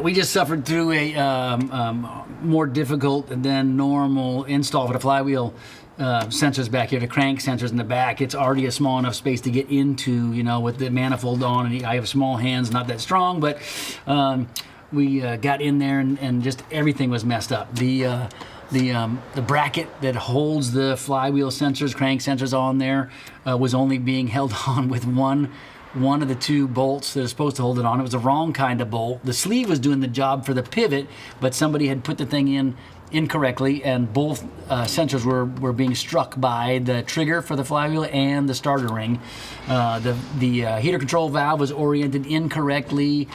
We just suffered through a more difficult than normal install for the flywheel sensors back here, the crank sensors in the back. It's already a small enough space to get into, you know, with the manifold on, and I have small hands, not that strong, but we got in there and just everything was messed up. The bracket that holds the flywheel sensors, crank sensors on there was only being held on with one of the two bolts that is supposed to hold it on. It was the wrong kind of bolt. The sleeve was doing the job for the pivot, but somebody had put the thing in incorrectly, and both sensors were being struck by the trigger for the flywheel and the starter ring. The heater control valve was oriented incorrectly.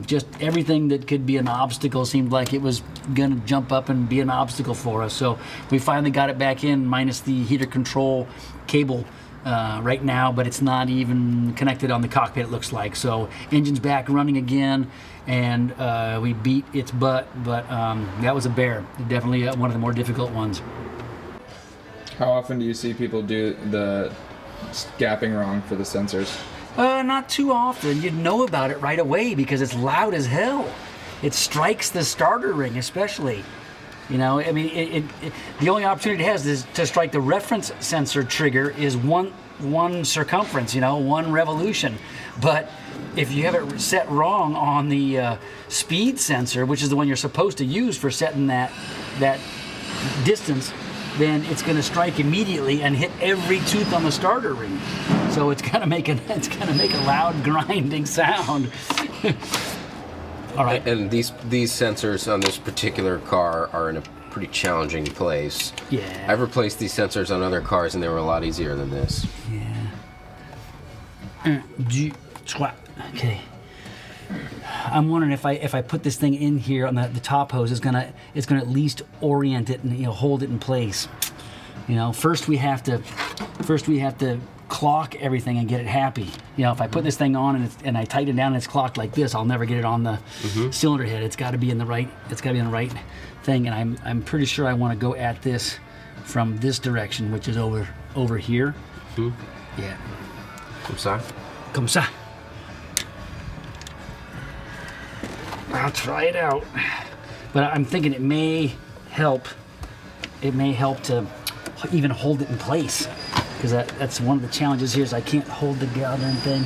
Just everything that could be an obstacle seemed like it was going to jump up and be an obstacle for us. So we finally got it back in, minus the heater control cable right now, but it's not even connected on the cockpit, it looks like. So engine's back running again, and we beat its butt, but that was a bear. Definitely one of the more difficult ones. How often do you see people do the gapping wrong for the sensors? Not too often. You'd know about it right away because it's loud as hell. It strikes the starter ring especially. You know, I mean, the only opportunity it has is to strike the reference sensor trigger is one circumference, you know, one revolution. But if you have it set wrong on the speed sensor, which is the one you're supposed to use for setting that distance, then it's going to strike immediately and hit every tooth on the starter ring. So it's going to make a loud grinding sound. All right. And these sensors on this particular car are in a pretty challenging place. Yeah. I've replaced these sensors on other cars, and they were a lot easier than this. Yeah. Okay. I'm wondering if I put this thing in here on the top hose, it's gonna at least orient it and, you know, hold it in place. You know, first we have to clock everything and get it happy. You know, if I put this thing on and I tighten it down and it's clocked like this, I'll never get it on the cylinder head. It's got to be in the right. It's got to be in the right thing. And I'm pretty sure I want to go at this from this direction, which is over here. Yeah. Comme ça. Comme ça. I'll try it out, but I'm thinking it may help. It may help to even hold it in place, because that's one of the challenges here is I can't hold the goddamn thing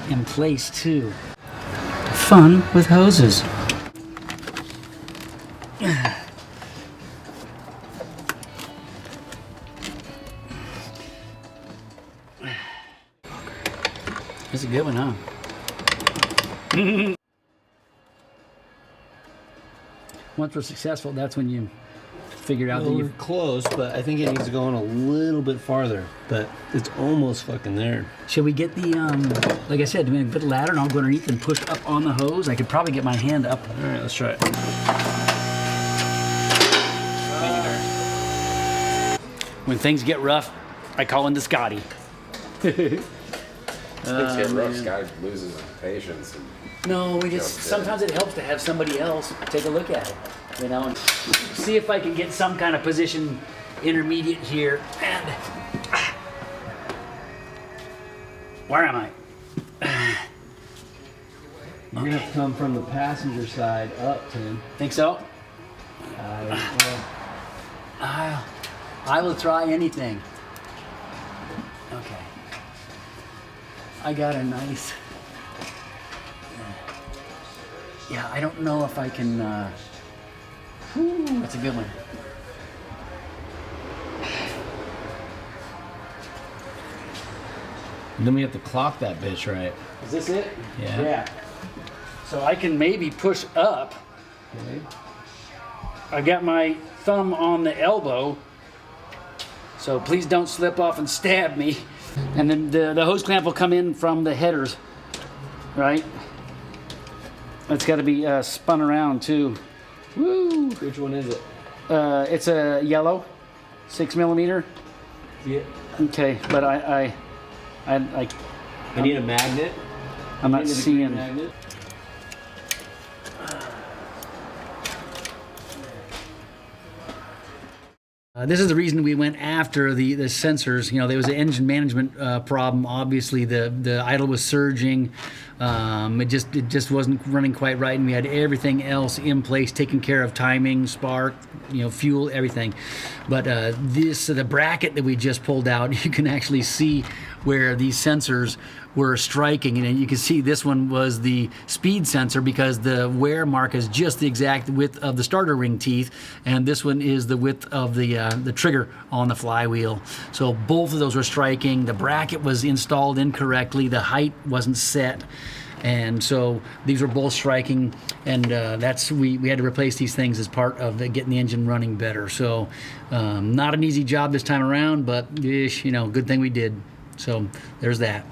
in place too. Fun with hoses. That's a good one, huh? Once we're successful, that's when you figure out that we're you've... close, but I think it needs to go in a little bit farther. But it's almost fucking there. Should we get the, like I said, do we put a ladder and I'll go underneath and push up on the hose? I could probably get my hand up. All right, let's try it. When things get rough, I call in the Scotty. Things get rough, Scott loses patience. No, sometimes it helps to have somebody else take a look at it, you know, and see if I can get some kind of position intermediate here. And where am I? You're gonna have to come from the passenger side up, Tim. Think so? I will try anything. Okay. I got a nice... Yeah, I don't know if I can... that's a good one. Then we have to clock that bitch right. Is this it? Yeah. Yeah. So I can maybe push up. Okay. I got my thumb on the elbow, so please don't slip off and stab me. And then the hose clamp will come in from the headers, right? It's got to be spun around too. Woo! Which one is it? It's a yellow, 6mm. Yeah. Okay, but I need a magnet. I'm not seeing. Magnet. This is the reason we went after the sensors. You know, there was an engine management problem. Obviously, the idle was surging. It just wasn't running quite right, and we had everything else in place, taking care of timing, spark, fuel, everything. But the bracket that we just pulled out, you can actually see where these sensors were striking, and you can see this one was the speed sensor because the wear mark is just the exact width of the starter ring teeth, and this one is the width of the trigger on the flywheel. So both of those were striking. The bracket was installed incorrectly. The height wasn't set. And so these were both striking, and we had to replace these things as part of getting the engine running better. So not an easy job this time around, but good thing we did. So there's that.